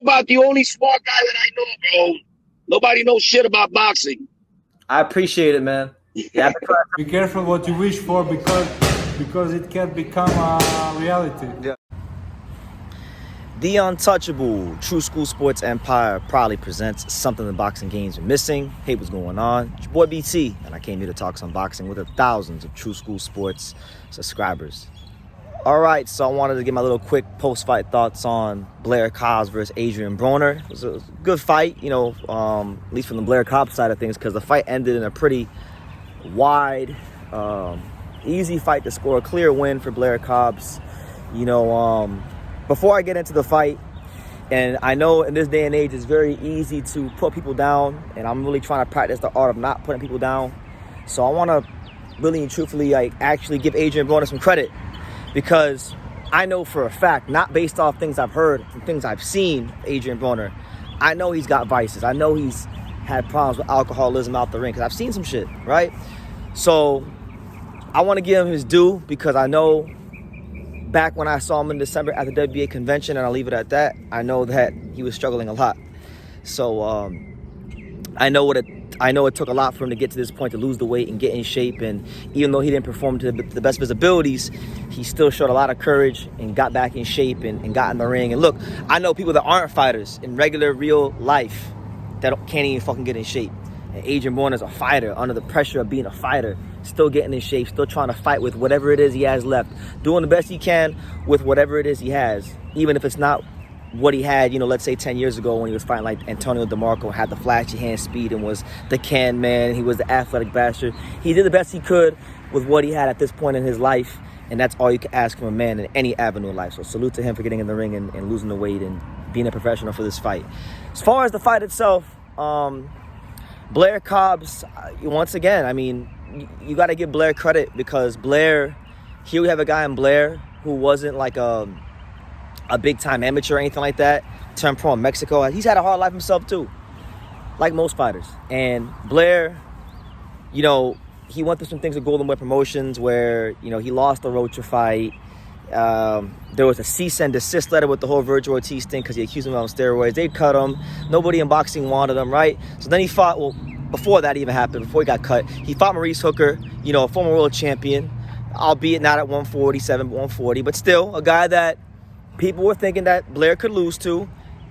About the only smart guy that I know, bro. Nobody knows shit about boxing. I appreciate it, man. Yeah, Be careful what you wish for because it can become a reality. yeah. The Untouchable True School Sports Empire proudly presents something the boxing games are missing. Hey, what's going on? It's your boy BT, and I came here to talk some boxing with the thousands of True School Sports subscribers. All right, so I wanted to give my little quick post-fight thoughts on Blair Cobbs versus Adrien Broner. It was a good fight, at least from the Blair Cobbs side of things, because the fight ended in a pretty wide, easy fight to score a clear win for Blair Cobbs. Before I get into the fight, and I know in this day and age it's very easy to put people down, and I'm really trying to practice the art of not putting people down. So I want to really and truthfully actually give Adrien Broner some credit, because I know for a fact, not based off things I've heard and things I've seen, Adrien Broner, I know he's got vices. I know he's had problems with alcoholism out the ring, because I've seen some shit, right? So I want to give him his due, because I know back when I saw him in December at the WBA convention, and I'll leave it at that, I know that he was struggling a lot. So I know it took a lot for him to get to this point, to lose the weight and get in shape. And even though he didn't perform to the best of his abilities, he still showed a lot of courage and got back in shape and got in the ring. And look, I know people that aren't fighters in regular real life that can't even fucking get in shape. And Adrien Broner is a fighter under the pressure of being a fighter, still getting in shape, still trying to fight with whatever it is he has left, doing the best he can with whatever it is he has, even if it's not what he had, let's say 10 years ago when he was fighting like Antonio DeMarco, had the flashy hand speed and was the can man, he was the athletic bastard. He did the best he could with what he had at this point in his life, and that's all you can ask from a man in any avenue of life. So salute to him for getting in the ring and losing the weight and being a professional for this fight. As far as the fight itself, Blair Cobbs, once again, you got to give Blair credit, because Blair, here we have a guy in Blair who wasn't like a big-time amateur or anything like that, turned pro in Mexico. He's had a hard life himself too, like most fighters. And Blair, he went through some things with Golden Boy Promotions where, he lost the Rocha fight. There was a cease and desist letter with the whole Virgil Ortiz thing because he accused him of steroids. They cut him. Nobody in boxing wanted him, right? So then he fought, before that even happened, before he got cut, he fought Maurice Hooker, a former world champion, albeit not at 147, but 140, but still a guy that people were thinking that Blair could lose to.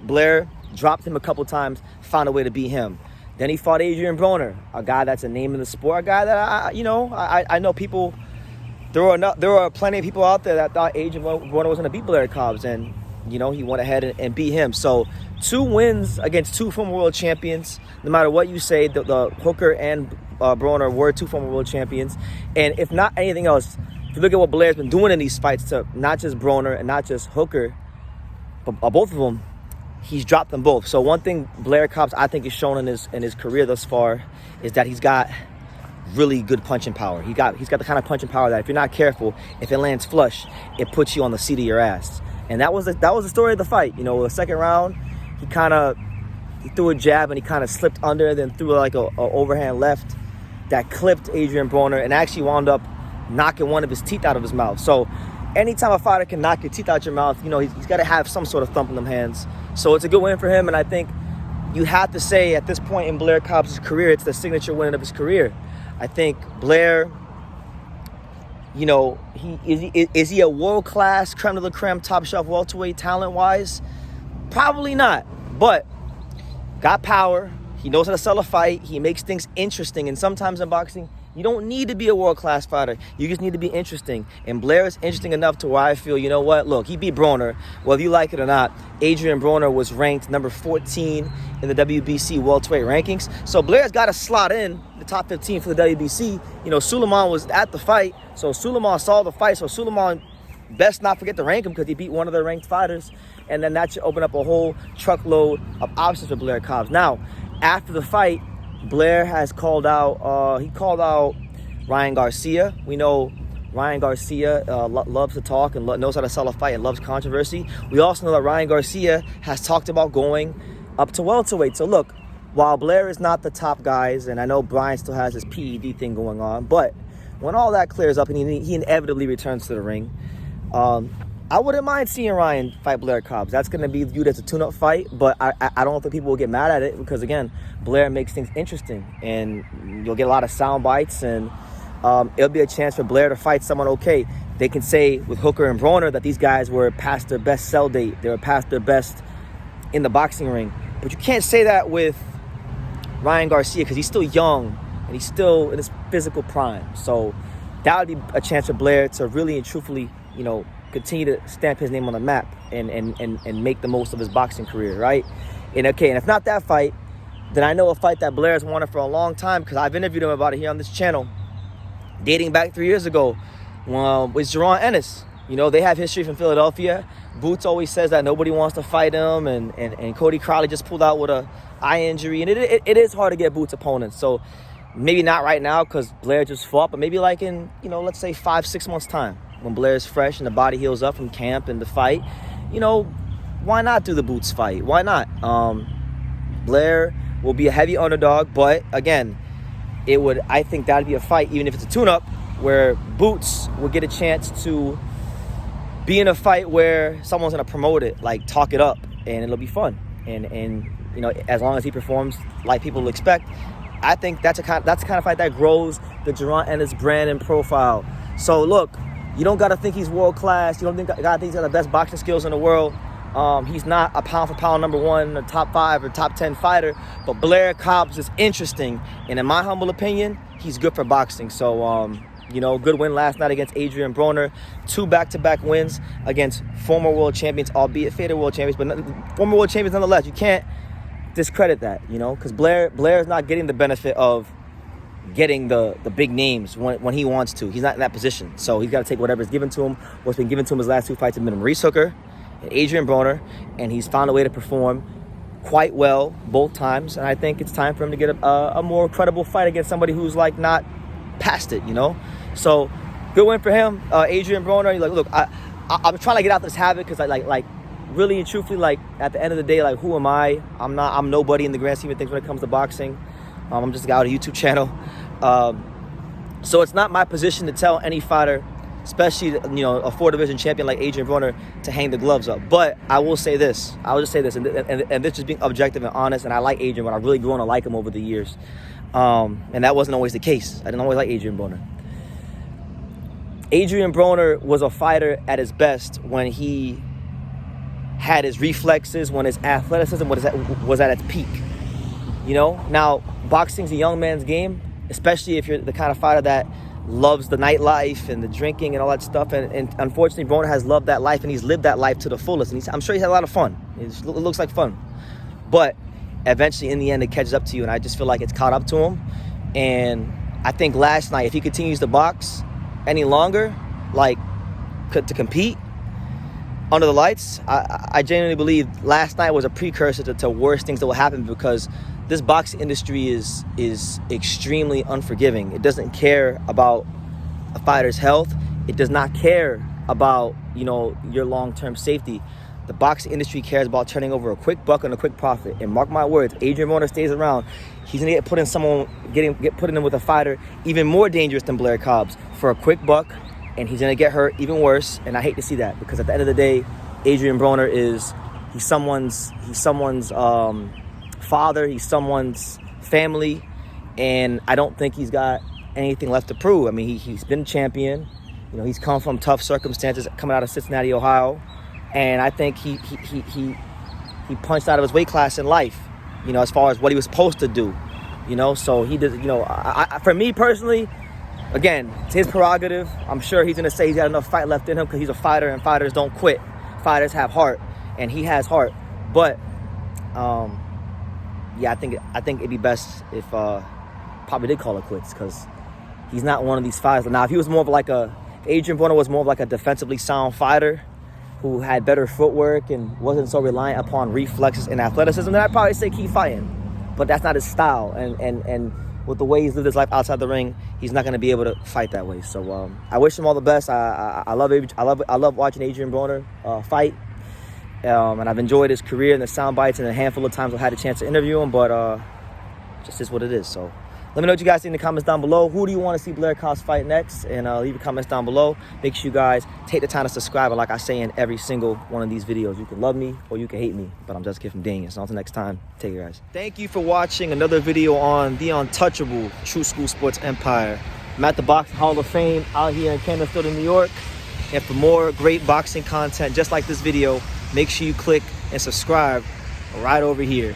Blair dropped him a couple times, found a way to beat him. Then he fought Adrien Broner, a guy that's a name in the sport, a guy that I know people. There were plenty of people out there that thought Adrien Broner was going to beat Blair Cobbs, and he went ahead and beat him. So 2 wins against 2 former world champions. No matter what you say, the Hooker and Broner were 2 former world champions. And if not anything else, if you look at what Blair's been doing in these fights to not just Broner and not just Hooker, but both of them, he's dropped them both. So one thing Blair Cobbs, I think, has shown in his career thus far is that he's got really good punching power. He's got the kind of punching power that if you're not careful, if it lands flush, it puts you on the seat of your ass. And that was the story of the fight. The second round, he threw a jab and he kind of slipped under, then threw like a overhand left that clipped Adrien Broner and actually wound up knocking one of his teeth out of his mouth. So anytime a fighter can knock your teeth out your mouth, he's got to have some sort of thump in them hands. So it's a good win for him, and I think you have to say at this point in Blair Cobbs' career, it's the signature win of his career. I think Blair, is he a world-class, creme de la creme, top-shelf welterweight talent-wise? Probably not, but got power. He knows how to sell a fight. He makes things interesting, and sometimes in boxing, you don't need to be a world-class fighter. You just need to be interesting. And Blair is interesting enough to where I feel, look, he beat Broner. Whether you like it or not, Adrien Broner was ranked number 14 in the WBC welterweight rankings. So Blair's got to slot in the top 15 for the WBC. Suleiman was at the fight. So Suleiman saw the fight. So Suleiman best not forget to rank him, because he beat one of their ranked fighters. And then that should open up a whole truckload of options for Blair Cobbs. Now, after the fight, Blair has called out Ryan Garcia. We know Ryan Garcia loves to talk and knows how to sell a fight and loves controversy. We also know that Ryan Garcia has talked about going up to welterweight. So look, while Blair is not the top guys, and I know Brian still has his PED thing going on, but when all that clears up and he inevitably returns to the ring, I I wouldn't mind seeing Ryan fight Blair Cobbs. That's going to be viewed as a tune-up fight, but I don't think people will get mad at it because, again, Blair makes things interesting, and you'll get a lot of sound bites, and it'll be a chance for Blair to fight someone okay. They can say with Hooker and Broner that these guys were past their best sell date. They were past their best in the boxing ring. But you can't say that with Ryan Garcia because he's still young and he's still in his physical prime. So that would be a chance for Blair to really and truthfully, continue to stamp his name on the map and make the most of his boxing career, right? And if not that fight, then I know a fight that Blair has wanted for a long time because I've interviewed him about it here on this channel, dating back 3 years ago, with Adrien Ennis. They have history from Philadelphia. Boots always says that nobody wants to fight him, and Cody Crowley just pulled out with a eye injury, and it is hard to get Boots opponents. So maybe not right now because Blair just fought, but maybe like in, let's say 5-6 months time when Blair is fresh and the body heals up from camp and the fight, why not do the Boots fight? Why not? Blair will be a heavy underdog, but again, I think that'd be a fight, even if it's a tune-up, where Boots will get a chance to be in a fight where someone's going to promote it, like talk it up, and it'll be fun. And as long as he performs like people expect, I think that's the kind of fight that grows the Adrien Ennis brand and profile. So look, you don't got to think he's world class. You don't got to think he's got the best boxing skills in the world. He's not a pound for pound number 1, a top 5 or top 10 fighter, but Blair Cobbs is interesting, and in my humble opinion, he's good for boxing. So good win last night against Adrien Broner. 2 back-to-back wins against former world champions, albeit faded world champions, but former world champions nonetheless. You can't discredit that, because Blair is not getting the benefit of getting the big names when he wants to. He's not in that position. So he's got to take whatever's given to him. What's been given to him his last 2 fights have been Maurice Hooker and Adrien Broner, and he's found a way to perform quite well both times. And I think it's time for him to get a more credible fight against somebody who's like not past it, So good win for him, Adrien Broner. Look, I'm trying to get out this habit because I like really and truthfully, like at the end of the day, like who am I? I'm nobody in the grand scheme of things when it comes to boxing. I'm just a guy with a YouTube channel. So it's not my position to tell any fighter, especially a 4-division champion like Adrien Broner, to hang the gloves up. But I will say this. I will just say this, and this is being objective and honest. And I like Adrien, but I've really grown to like him over the years. And that wasn't always the case. I didn't always like Adrien Broner. Adrien Broner was a fighter at his best when he had his reflexes, when his athleticism was at its peak. Now boxing's a young man's game, especially if you're the kind of fighter that loves the nightlife and the drinking and all that stuff. And unfortunately, Broner has loved that life and he's lived that life to the fullest. And I'm sure he's had a lot of fun. It looks like fun. But eventually, in the end, it catches up to you. And I just feel like it's caught up to him. And I think last night, if he continues to box any longer, to compete under the lights, I genuinely believe last night was a precursor to worse things that will happen, because this boxing industry is extremely unforgiving. It doesn't care about a fighter's health. It does not care about, your long-term safety. The boxing industry cares about turning over a quick buck and a quick profit. And mark my words, Adrien Broner stays around, he's gonna get put in with a fighter even more dangerous than Blair Cobbs for a quick buck, and he's gonna get hurt even worse. And I hate to see that, because at the end of the day, Adrien Broner he's someone's father, he's someone's family, and I don't think he's got anything left to prove. I mean, he's been a champion. He's come from tough circumstances coming out of Cincinnati, Ohio, and I think he punched out of his weight class in life, as far as what he was supposed to do, so he did. For me personally, again, it's his prerogative. I'm sure he's gonna say he's got enough fight left in him because he's a fighter, and fighters don't quit. Fighters have heart, and he has heart. But yeah, I think it'd be best if probably did call it quits, because he's not one of these fighters. Now, if he was more of Adrien Broner was more of a defensively sound fighter who had better footwork and wasn't so reliant upon reflexes and athleticism, then I'd probably say keep fighting. But that's not his style, and with the way he's lived his life outside the ring, he's not going to be able to fight that way. So I wish him all the best. I love watching Adrien Broner fight. And I've enjoyed his career and the sound bites and a handful of times I've had a chance to interview him, but just is what it is. So Let me know what you guys think in the comments down below. Who do you want to see Blair Cobbs fight next? And leave your comments down below. Make sure you guys take the time to subscribe. And like I say in every single one of these videos, you can love me or you can hate me. But I'm just a kid from Daniel. So until next time, take care, guys. Thank you for watching another video on the untouchable True School Sports Empire. I'm at the Boxing Hall of Fame out here in Canterbury, New York. And for more great boxing content just like this video, make sure you click and subscribe right over here.